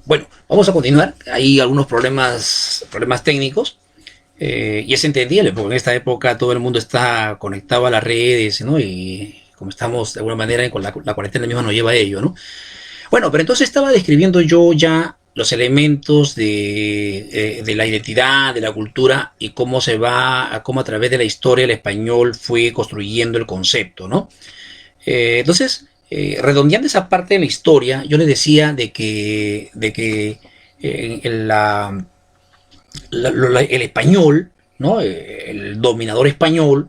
Bueno, vamos a continuar. Hay algunos problemas técnicos, y es entendible, porque en esta época todo el mundo está conectado a las redes, ¿no? Y como estamos de alguna manera, con la cuarentena misma nos lleva a ello, ¿no? Bueno, pero entonces estaba describiendo yo ya los elementos de la identidad, de la cultura y cómo a través de la historia el español fue construyendo el concepto, ¿no? Redondeando esa parte de la historia, yo le decía de que el español, ¿no? El dominador español,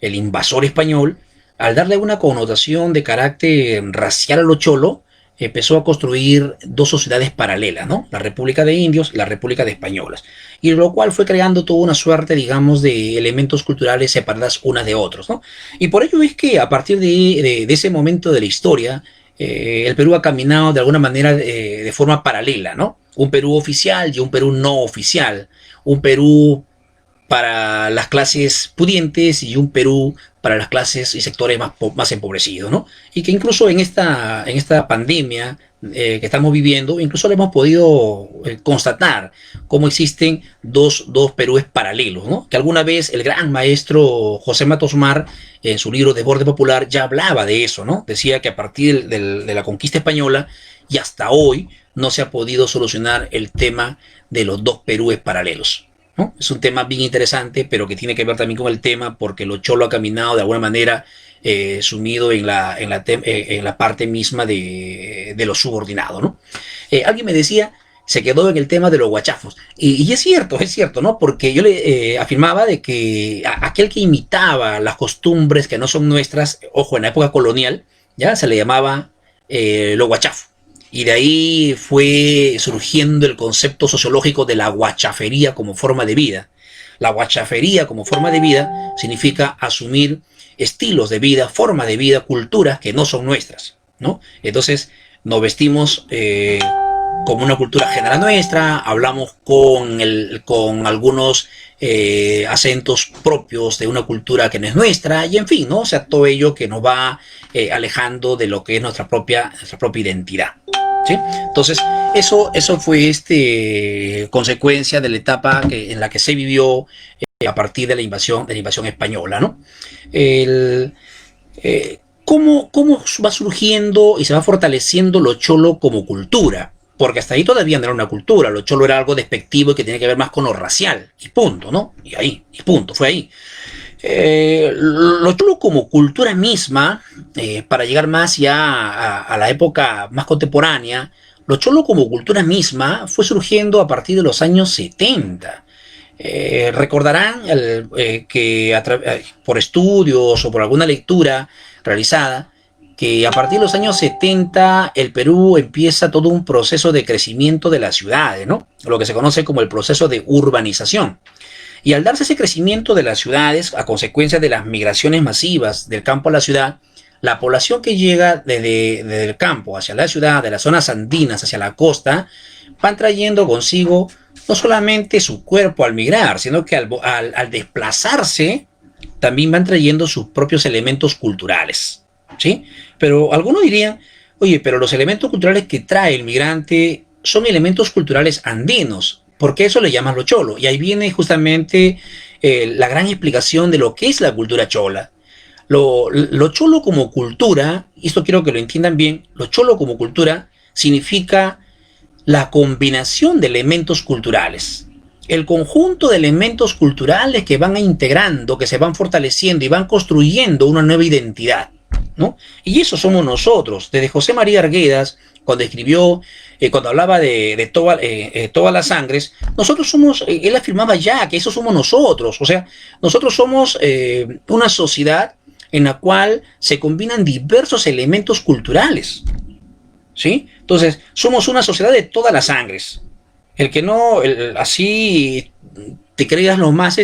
el invasor español, al darle una connotación de carácter racial a lo cholo, empezó a construir dos sociedades paralelas, ¿no? La República de Indios y la República de Españolas. Y lo cual fue creando toda una suerte, digamos, de elementos culturales separadas unas de otros, ¿no? Y por ello es que a partir de ese momento de la historia, el Perú ha caminado de alguna manera de forma paralela, ¿no? Un Perú oficial y un Perú no oficial. Un Perú para las clases pudientes y un Perú para las clases y sectores más empobrecidos, ¿no? Y que incluso en esta pandemia que estamos viviendo, incluso le hemos podido constatar cómo existen dos Perúes paralelos, ¿no? Que alguna vez el gran maestro José Matos Mar, en su libro Desborde Popular, ya hablaba de eso, ¿no? Decía que a partir de la conquista española y hasta hoy no se ha podido solucionar el tema de los dos Perúes paralelos, ¿no? Es un tema bien interesante, pero que tiene que ver también con el tema porque lo cholo ha caminado de alguna manera sumido en la parte misma de lo subordinado, ¿no? Alguien me decía, se quedó en el tema de los guachafos. Y es cierto, ¿no? Porque yo le afirmaba de que aquel que imitaba las costumbres que no son nuestras, ojo, en la época colonial, ya se le llamaba los guachafos. Y de ahí fue surgiendo el concepto sociológico de la guachafería como forma de vida. La guachafería como forma de vida significa asumir estilos de vida, formas de vida, culturas que no son nuestras, ¿no? Entonces nos vestimos como una cultura ajena a la nuestra, hablamos con algunos acentos propios de una cultura que no es nuestra, y en fin, ¿no? O sea, todo ello que nos va alejando de lo que es nuestra propia identidad. ¿Sí? Entonces, eso fue consecuencia de la etapa en la que se vivió a partir de la invasión española, ¿no? El, ¿cómo va surgiendo y se va fortaleciendo lo cholo como cultura? Porque hasta ahí todavía no era una cultura, lo cholo era algo despectivo y que tenía que ver más con lo racial, y punto, ¿no? Y punto, fue ahí. Lo chulo como cultura misma, para llegar más ya a la época más contemporánea, lo cholo como cultura misma fue surgiendo a partir de los años 70. Recordarán que por estudios o por alguna lectura realizada, que a partir de los años 70 el Perú empieza todo un proceso de crecimiento de las ciudades, ¿no? Lo que se conoce como el proceso de urbanización. Y al darse ese crecimiento de las ciudades, a consecuencia de las migraciones masivas del campo a la ciudad, la población que llega desde el campo hacia la ciudad, de las zonas andinas hacia la costa, van trayendo consigo no solamente su cuerpo al migrar, sino que al desplazarse, también van trayendo sus propios elementos culturales, ¿sí? Pero algunos dirían, oye, pero los elementos culturales que trae el migrante son elementos culturales andinos, porque eso le llaman lo cholo. Y ahí viene justamente la gran explicación de lo que es la cultura chola. Lo cholo como cultura, y esto quiero que lo entiendan bien, lo cholo como cultura significa la combinación de elementos culturales. El conjunto de elementos culturales que van integrando, que se van fortaleciendo y van construyendo una nueva identidad, ¿no? Y eso somos nosotros. Desde José María Arguedas, cuando escribió, cuando hablaba de todas las sangres, nosotros somos, él afirmaba ya que eso somos nosotros. O sea, nosotros somos una sociedad en la cual se combinan diversos elementos culturales, ¿sí? Entonces, somos una sociedad de todas las sangres. El que no, así te creas lo más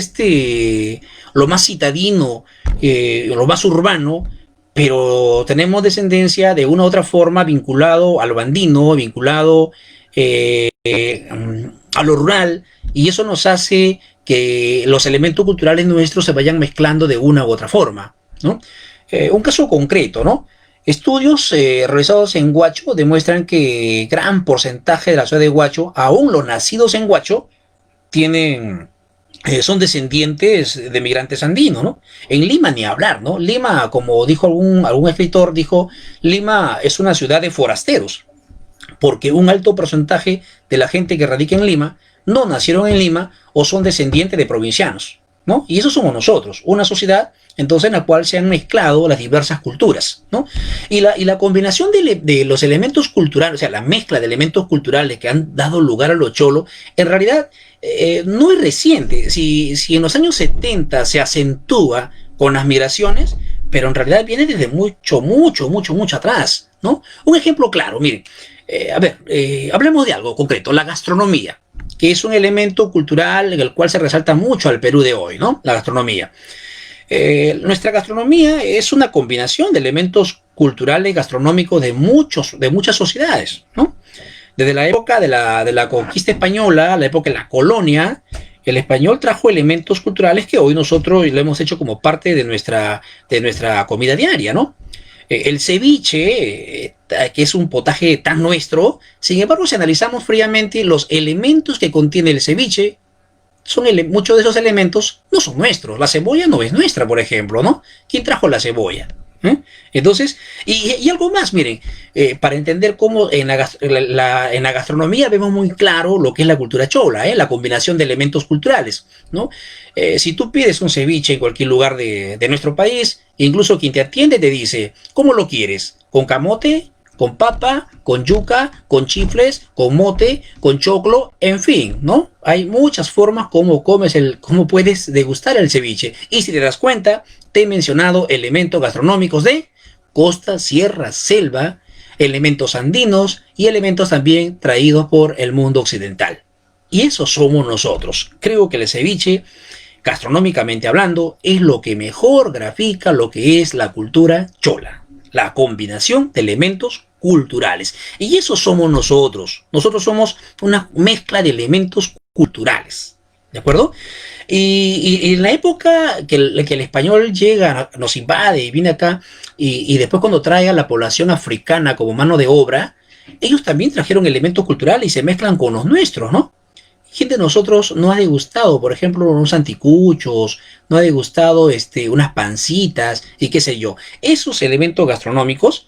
citadino, lo más urbano, pero tenemos descendencia de una u otra forma vinculado al bandino, vinculado a lo rural, y eso nos hace que los elementos culturales nuestros se vayan mezclando de una u otra forma, ¿no? Un caso concreto, ¿no? Estudios realizados en Huacho demuestran que gran porcentaje de la ciudad de Huacho, aún los nacidos en Huacho, tienen, son descendientes de migrantes andinos, ¿no? En Lima ni hablar, ¿no? Lima, como dijo algún escritor, dijo, Lima es una ciudad de forasteros, porque un alto porcentaje de la gente que radica en Lima no nacieron en Lima o son descendientes de provincianos, ¿no? Y eso somos nosotros, una sociedad entonces en la cual se han mezclado las diversas culturas, ¿no? Y la combinación de los elementos culturales, o sea, la mezcla de elementos culturales que han dado lugar a los cholos, en realidad no es reciente. Si en los años 70 se acentúa con las migraciones, pero en realidad viene desde mucho atrás, ¿no? Un ejemplo claro, miren, hablemos de algo concreto, la gastronomía, que es un elemento cultural en el cual se resalta mucho al Perú de hoy, ¿no? La gastronomía. Nuestra gastronomía es una combinación de elementos culturales gastronómicos de muchas sociedades, ¿no? Desde la época de la conquista española, la época de la colonia, el español trajo elementos culturales que hoy nosotros lo hemos hecho como parte de nuestra comida diaria, ¿no? El ceviche, que es un potaje tan nuestro, sin embargo, si analizamos fríamente los elementos que contiene el ceviche, muchos de esos elementos no son nuestros. La cebolla no es nuestra, por ejemplo, ¿no? ¿Quién trajo la cebolla? ¿Eh? Entonces, y algo más, miren, para entender cómo en la gastronomía vemos muy claro lo que es la cultura chola, la combinación de elementos culturales, ¿no? Si tú pides un ceviche en cualquier lugar de nuestro país, incluso quien te atiende te dice, ¿cómo lo quieres? ¿Con camote? ¿Con papa? ¿Con yuca? ¿Con chifles? ¿Con mote? ¿Con choclo? En fin, ¿no? Hay muchas formas cómo puedes degustar el ceviche. Y si te das cuenta, te he mencionado elementos gastronómicos de costa, sierra, selva, elementos andinos y elementos también traídos por el mundo occidental. Y eso somos nosotros. Creo que el ceviche, gastronómicamente hablando, es lo que mejor grafica lo que es la cultura chola. La combinación de elementos culturales. Y eso somos nosotros. Nosotros somos una mezcla de elementos culturales. ¿De acuerdo? Y en la época que el español llega, nos invade y viene acá, y después cuando trae a la población africana como mano de obra, ellos también trajeron elementos culturales y se mezclan con los nuestros, ¿no? Gente de nosotros no ha degustado, por ejemplo, unos anticuchos, no ha degustado unas pancitas y qué sé yo. Esos elementos gastronómicos,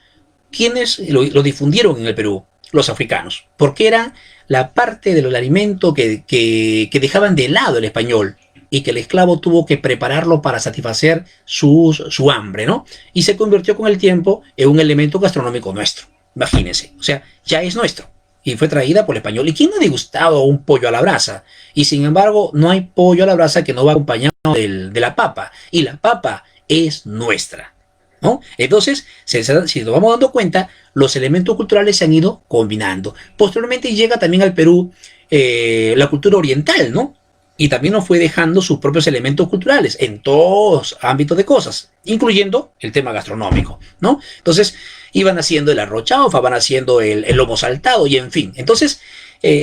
¿quiénes lo difundieron en el Perú? Los africanos, porque eran la parte del alimento que dejaban de lado el español y que el esclavo tuvo que prepararlo para satisfacer su hambre, ¿no? Y se convirtió con el tiempo en un elemento gastronómico nuestro. Imagínense, o sea, ya es nuestro. Y fue traída por el español. ¿Y quién no ha degustado un pollo a la brasa? Y sin embargo, no hay pollo a la brasa que no va acompañado de la papa. Y la papa es nuestra, ¿no? Entonces, si nos vamos dando cuenta, los elementos culturales se han ido combinando. Posteriormente llega también al Perú la cultura oriental, ¿no? Y también nos fue dejando sus propios elementos culturales en todos ámbitos de cosas, incluyendo el tema gastronómico, ¿no? Entonces, iban haciendo el arroz chaufa, van haciendo el lomo saltado y en fin. Entonces,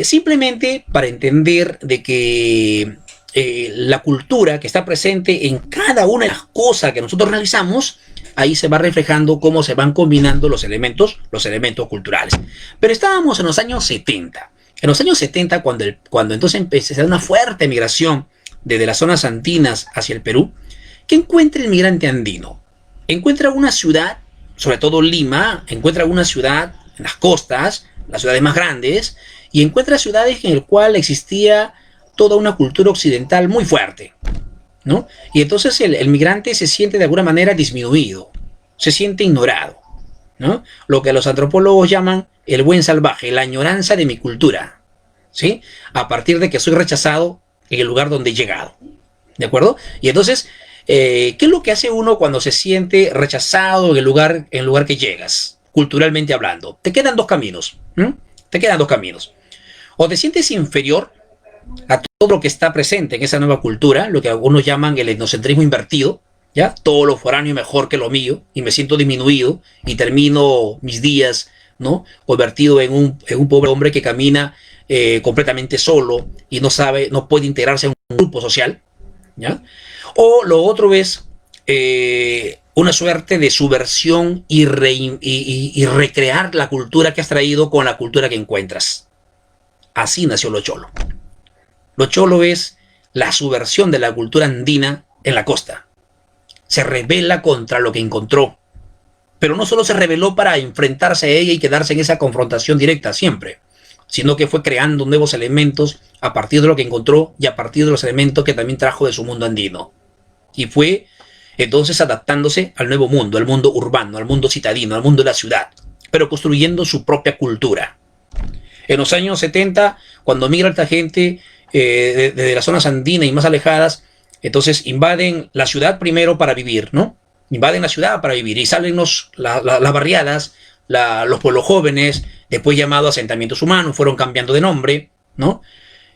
simplemente para entender de que la cultura que está presente en cada una de las cosas que nosotros realizamos, ahí se va reflejando cómo se van combinando los elementos culturales. Pero estábamos en los años 70. En los años 70, cuando entonces empezó a hacer una fuerte migración desde las zonas andinas hacia el Perú, ¿qué encuentra el migrante andino? Encuentra una ciudad, sobre todo Lima, encuentra una ciudad en las costas, las ciudades más grandes, y encuentra ciudades en las cuales existía toda una cultura occidental muy fuerte, ¿no? Y entonces el migrante se siente de alguna manera disminuido, se siente ignorado, ¿no? Lo que los antropólogos llaman el buen salvaje, la añoranza de mi cultura, ¿sí? A partir de que soy rechazado en el lugar donde he llegado, ¿de acuerdo? Y entonces, ¿qué es lo que hace uno cuando se siente rechazado en el lugar que llegas, culturalmente hablando? Te quedan dos caminos, ¿m? Te quedan dos caminos. O te sientes inferior a todo lo que está presente en esa nueva cultura, lo que algunos llaman el etnocentrismo invertido, ¿ya? Todo lo foráneo mejor que lo mío, y me siento disminuido, y termino mis días, ¿no? Convertido en un pobre hombre que camina completamente solo, y no puede integrarse en un grupo social, ¿ya? O lo otro es una suerte de subversión y recrear la cultura que has traído con la cultura que encuentras. Así nació Lo Cholo. Lo Cholo es la subversión de la cultura andina en la costa. Se rebela contra lo que encontró. Pero no solo se rebeló para enfrentarse a ella y quedarse en esa confrontación directa siempre, sino que fue creando nuevos elementos a partir de lo que encontró y a partir de los elementos que también trajo de su mundo andino. Y fue entonces adaptándose al nuevo mundo, al mundo urbano, al mundo citadino, al mundo de la ciudad, pero construyendo su propia cultura. En los años 70, cuando migra esta gente desde las zonas andinas y más alejadas, entonces invaden la ciudad primero para vivir, ¿no? Invaden la ciudad para vivir y salen las barriadas, los pueblos jóvenes, después llamados asentamientos humanos, fueron cambiando de nombre, ¿no?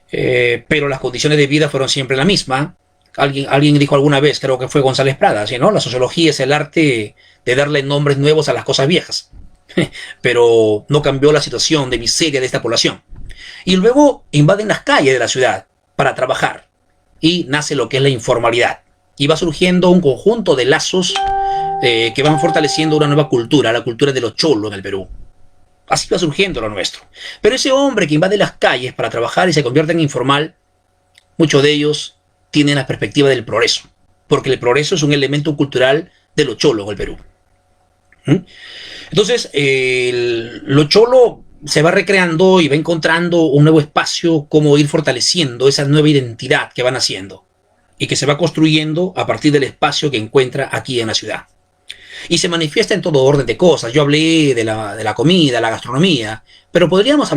Pero las condiciones de vida fueron siempre la misma. Alguien dijo alguna vez, creo que fue González Prada, ¿sí, no? La sociología es el arte de darle nombres nuevos a las cosas viejas. Pero no cambió la situación de miseria de esta población. Y luego invaden las calles de la ciudad para trabajar. Y nace lo que es la informalidad. Y va surgiendo un conjunto de lazos que van fortaleciendo una nueva cultura, la cultura de los cholos en el Perú. Así va surgiendo lo nuestro. Pero ese hombre que invade las calles para trabajar y se convierte en informal, muchos de ellos tienen la perspectiva del progreso. Porque el progreso es un elemento cultural de los cholos en el Perú. Entonces, lo cholo se va recreando y va encontrando un nuevo espacio, como ir fortaleciendo esa nueva identidad que van haciendo y que se va construyendo a partir del espacio que encuentra aquí en la ciudad. Y se manifiesta en todo orden de cosas. Yo hablé de la comida, la gastronomía, pero podríamos hablar